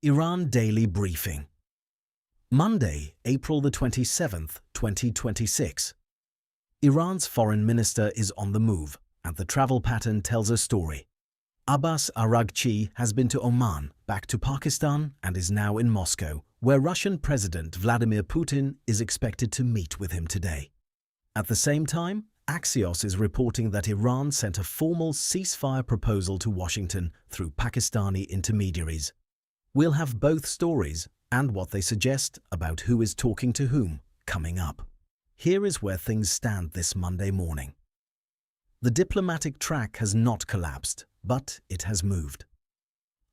Iran Daily Briefing. Monday, April the 27th, 2026. Iran's foreign minister is on the move, and the travel pattern tells a story. Abbas Araghchi has been to Oman, back to Pakistan, and is now in Moscow, where Russian President Vladimir Putin is expected to meet with him today. At the same time, Axios is reporting that Iran sent a formal ceasefire proposal to Washington through Pakistani intermediaries. We'll have both stories and what they suggest about who is talking to whom coming up. Here is where things stand this Monday morning. The diplomatic track has not collapsed, but it has moved.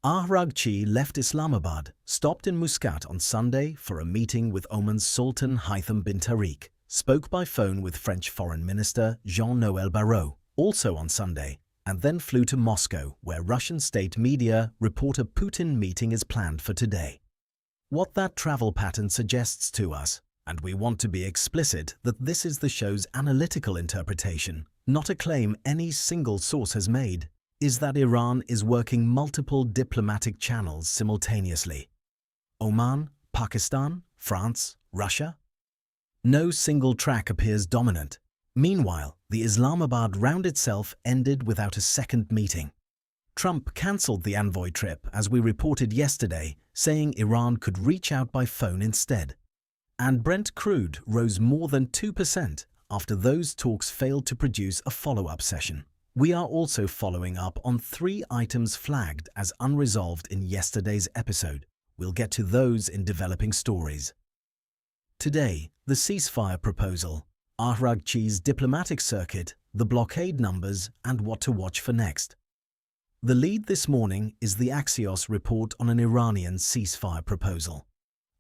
Araghchi left Islamabad, stopped in Muscat on Sunday for a meeting with Oman's Sultan Haitham bin Tariq, spoke by phone with French Foreign Minister Jean-Noël Barrot, also on Sunday, and then flew to Moscow, where Russian state media report a Putin meeting is planned for today. What that travel pattern suggests to us, and we want to be explicit that this is the show's analytical interpretation, not a claim any single source has made, is that Iran is working multiple diplomatic channels simultaneously. Oman, Pakistan, France, Russia? No single track appears dominant. Meanwhile, the Islamabad round itself ended without a second meeting. Trump cancelled the envoy trip, as we reported yesterday, saying Iran could reach out by phone instead. And Brent crude rose more than 2% after those talks failed to produce a follow-up session. We are also following up on 3 items flagged as unresolved in yesterday's episode. We'll get to those in developing stories. Today, the ceasefire proposal, Araghchi's diplomatic circuit, the blockade numbers, and what to watch for next. The lead this morning is the Axios report on an Iranian ceasefire proposal.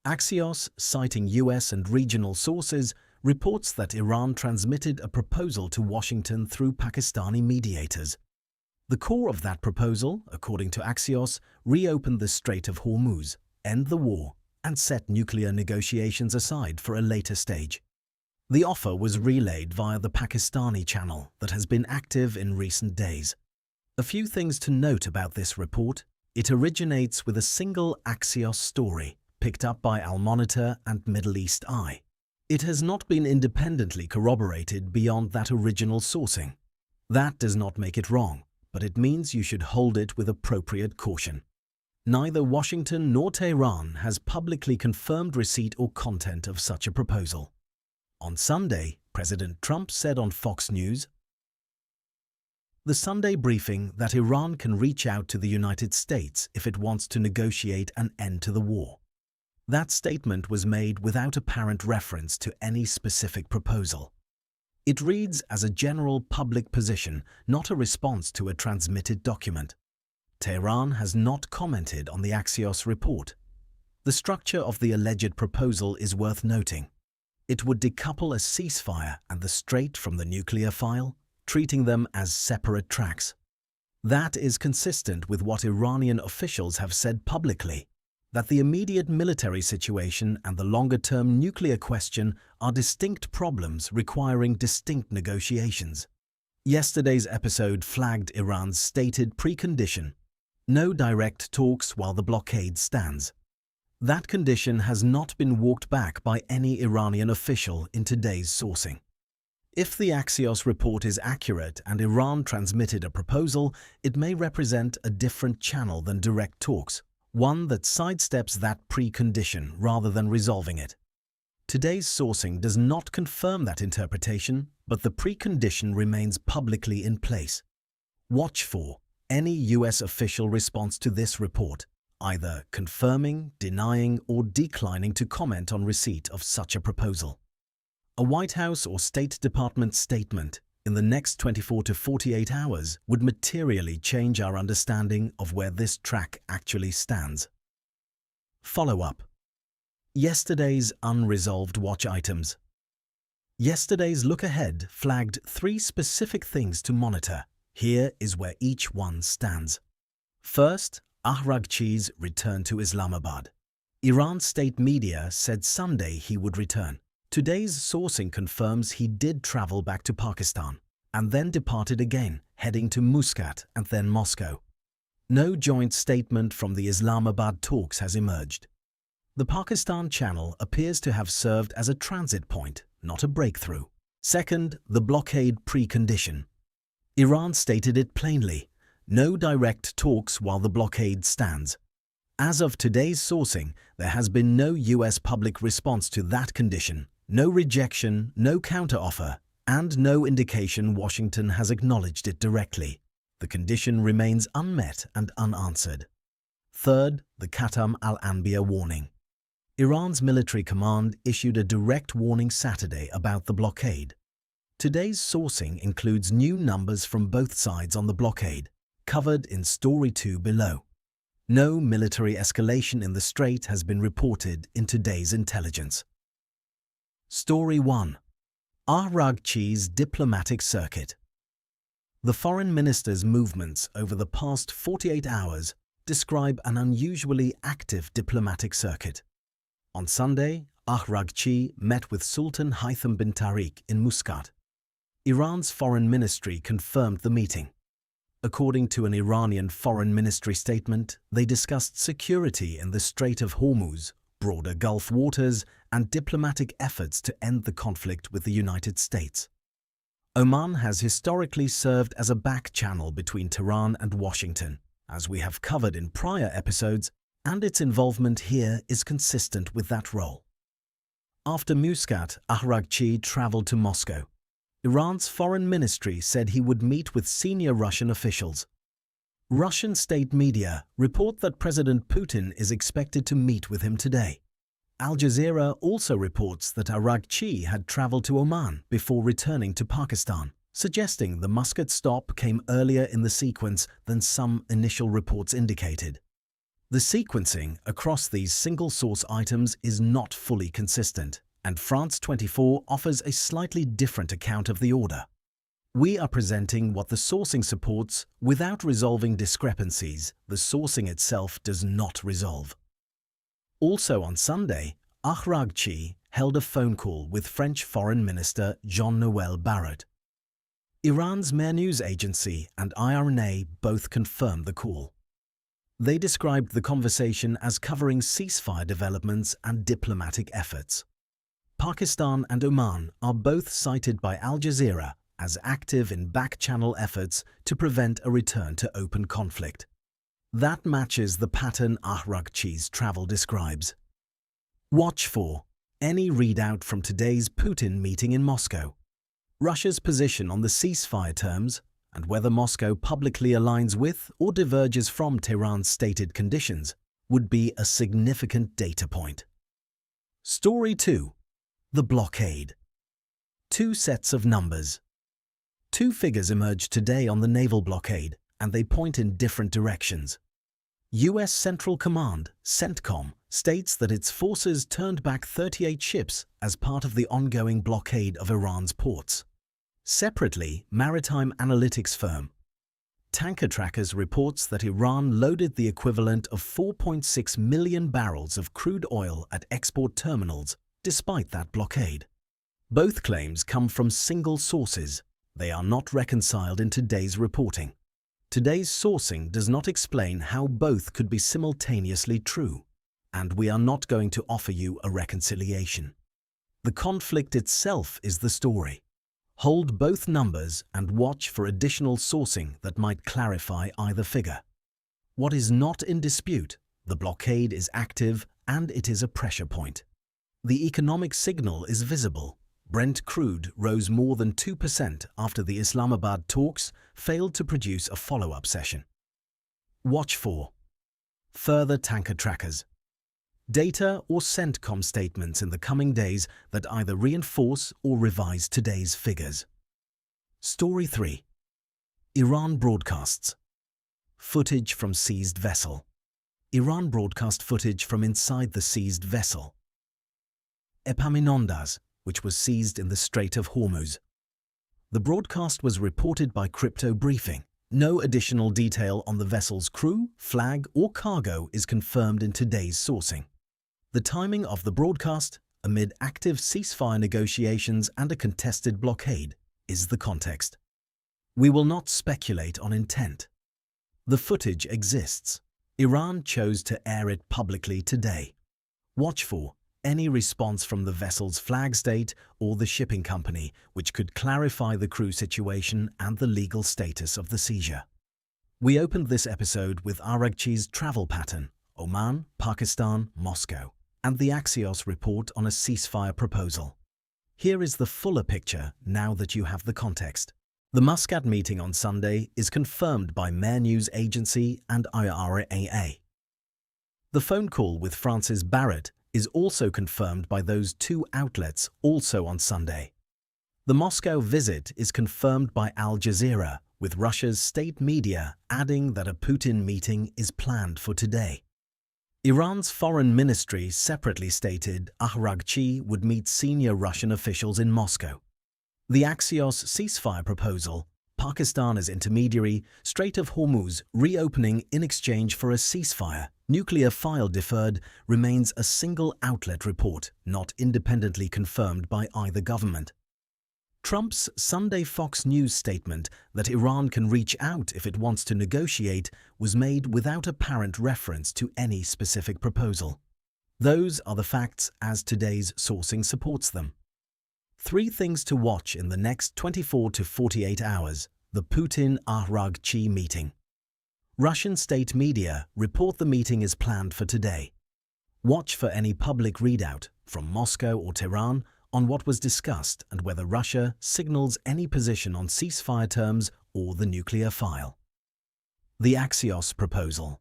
Axios, citing US and regional sources, reports that Iran transmitted a proposal to Washington through Pakistani mediators. The core of that proposal, according to Axios, reopened the Strait of Hormuz, end the war, and set nuclear negotiations aside for a later stage. The offer was relayed via the Pakistani channel that has been active in recent days. A few things to note about this report. It originates with a single Axios story, picked up by Al Monitor and Middle East Eye. It has not been independently corroborated beyond that original sourcing. That does not make it wrong, but it means you should hold it with appropriate caution. Neither Washington nor Tehran has publicly confirmed receipt or content of such a proposal. On Sunday, President Trump said on Fox News, the Sunday briefing, that Iran can reach out to the United States if it wants to negotiate an end to the war. That statement was made without apparent reference to any specific proposal. It reads as a general public position, not a response to a transmitted document. Tehran has not commented on the Axios report. The structure of the alleged proposal is worth noting. It would decouple a ceasefire and the strait from the nuclear file, treating them as separate tracks. That is consistent with what Iranian officials have said publicly, that the immediate military situation and the longer-term nuclear question are distinct problems requiring distinct negotiations. Yesterday's episode flagged Iran's stated precondition: no direct talks while the blockade stands. That condition has not been walked back by any Iranian official in today's sourcing. If the Axios report is accurate and Iran transmitted a proposal, it may represent a different channel than direct talks, one that sidesteps that precondition rather than resolving it. Today's sourcing does not confirm that interpretation, but the precondition remains publicly in place. Watch for any US official response to this report, either confirming, denying, or declining to comment on receipt of such a proposal. A White House or State Department statement in the next 24 to 48 hours would materially change our understanding of where this track actually stands. Follow-up. Yesterday's unresolved watch items. Yesterday's look ahead flagged 3 specific things to monitor. Here is where each one stands. First, Araghchi's return to Islamabad. Iran state media said Sunday he would return. Today's sourcing confirms he did travel back to Pakistan and then departed again, heading to Muscat and then Moscow. No joint statement from the Islamabad talks has emerged. The Pakistan channel appears to have served as a transit point, not a breakthrough. Second, the blockade precondition. Iran stated it plainly: no direct talks while the blockade stands. As of today's sourcing, there has been no US public response to that condition, no rejection, no counteroffer, and no indication Washington has acknowledged it directly. The condition remains unmet and unanswered. Third, the Khatam al-Anbiya warning. Iran's military command issued a direct warning Saturday about the blockade. Today's sourcing includes new numbers from both sides on the blockade, covered in Story 2 below. No military escalation in the strait has been reported in today's intelligence. Story 1. Araghchi's diplomatic circuit. The foreign minister's movements over the past 48 hours describe an unusually active diplomatic circuit. On Sunday, Araghchi met with Sultan Haitham bin Tariq in Muscat. Iran's foreign ministry confirmed the meeting. According to an Iranian foreign ministry statement, they discussed security in the Strait of Hormuz, broader Gulf waters, and diplomatic efforts to end the conflict with the United States. Oman has historically served as a back channel between Tehran and Washington, as we have covered in prior episodes, and its involvement here is consistent with that role. After Muscat, Araghchi traveled to Moscow. Iran's foreign ministry said he would meet with senior Russian officials. Russian state media report that President Putin is expected to meet with him today. Al Jazeera also reports that Araghchi had traveled to Oman before returning to Pakistan, suggesting the Muscat stop came earlier in the sequence than some initial reports indicated. The sequencing across these single-source items is not fully consistent, and France 24 offers a slightly different account of the order. We are presenting what the sourcing supports without resolving discrepancies the sourcing itself does not resolve. Also on Sunday, Araghchi held a phone call with French Foreign Minister Jean-Noël Barrot. Iran's Mehr news agency and IRNA both confirmed the call. They described the conversation as covering ceasefire developments and diplomatic efforts. Pakistan and Oman are both cited by Al Jazeera as active in back-channel efforts to prevent a return to open conflict. That matches the pattern Araghchi's travel describes. Watch for any readout from today's Putin meeting in Moscow, Russia's position on the ceasefire terms, and whether Moscow publicly aligns with or diverges from Tehran's stated conditions would be a significant data point. Story 2. The blockade. Two sets of numbers. Two figures emerged today on the naval blockade, and they point in different directions. U.S. Central Command, CENTCOM, states that its forces turned back 38 ships as part of the ongoing blockade of Iran's ports. Separately, maritime analytics firm Tanker Trackers reports that Iran loaded the equivalent of 4.6 million barrels of crude oil at export terminals despite that blockade. Both claims come from single sources. They are not reconciled in today's reporting. Today's sourcing does not explain how both could be simultaneously true, and we are not going to offer you a reconciliation. The conflict itself is the story. Hold both numbers and watch for additional sourcing that might clarify either figure. What is not in dispute, the blockade is active and it is a pressure point. The economic signal is visible. Brent crude rose more than 2% after the Islamabad talks failed to produce a follow-up session. Watch for further tanker trackers, data or CENTCOM statements in the coming days that either reinforce or revise today's figures. Story 3. Iran broadcasts. Footage from seized vessel. Iran broadcast footage from inside the seized vessel Epaminondas, which was seized in the Strait of Hormuz. The broadcast was reported by Crypto Briefing. No additional detail on the vessel's crew, flag, or cargo is confirmed in today's sourcing. The timing of the broadcast, amid active ceasefire negotiations and a contested blockade, is the context. We will not speculate on intent. The footage exists. Iran chose to air it publicly today. Watch for any response from the vessel's flag state or the shipping company, which could clarify the crew situation and the legal status of the seizure. We opened this episode with Araghchi's travel pattern, Oman, Pakistan, Moscow, and the Axios report on a ceasefire proposal. Here is the fuller picture now that you have the context. The Muscat meeting on Sunday is confirmed by Mehr News Agency and IRAA. The phone call with Francis Barrett is also confirmed by those two outlets also on Sunday. The Moscow visit is confirmed by Al Jazeera, with Russia's state media adding that a Putin meeting is planned for today. Iran's foreign ministry separately stated Araghchi would meet senior Russian officials in Moscow. The Axios ceasefire proposal, Pakistan as intermediary, Strait of Hormuz reopening in exchange for a ceasefire, nuclear file deferred, remains a single outlet report, not independently confirmed by either government. Trump's Sunday Fox News statement that Iran can reach out if it wants to negotiate was made without apparent reference to any specific proposal. Those are the facts as today's sourcing supports them. 3 things to watch in the next 24 to 48 hours. The Putin-Araghchi meeting. Russian state media report the meeting is planned for today. Watch for any public readout from Moscow or Tehran on what was discussed and whether Russia signals any position on ceasefire terms or the nuclear file. The Axios proposal.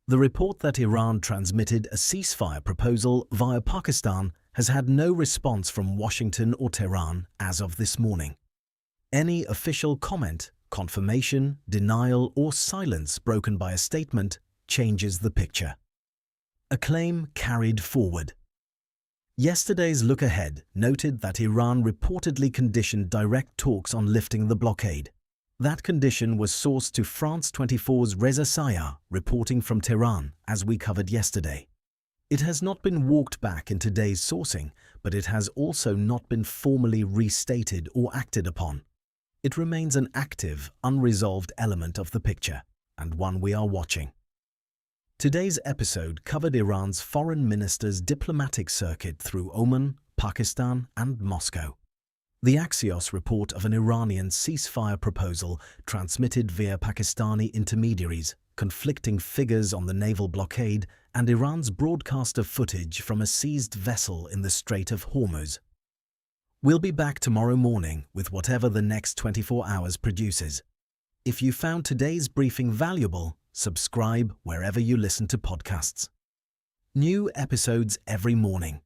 The report that Iran transmitted a ceasefire proposal via Pakistan has had no response from Washington or Tehran as of this morning. Any official comment, confirmation, denial, or silence broken by a statement changes the picture. A claim carried forward. Yesterday's look ahead noted that Iran reportedly conditioned direct talks on lifting the blockade. That condition was sourced to France 24's Reza Sayar, reporting from Tehran, as we covered yesterday. It has not been walked back in today's sourcing, but it has also not been formally restated or acted upon. It remains an active, unresolved element of the picture, and one we are watching. Today's episode covered Iran's foreign minister's diplomatic circuit through Oman, Pakistan, and Moscow. The Axios report of an Iranian ceasefire proposal transmitted via Pakistani intermediaries, conflicting figures on the naval blockade, and Iran's broadcast of footage from a seized vessel in the Strait of Hormuz. We'll be back tomorrow morning with whatever the next 24 hours produces. If you found today's briefing valuable, subscribe wherever you listen to podcasts. New episodes every morning.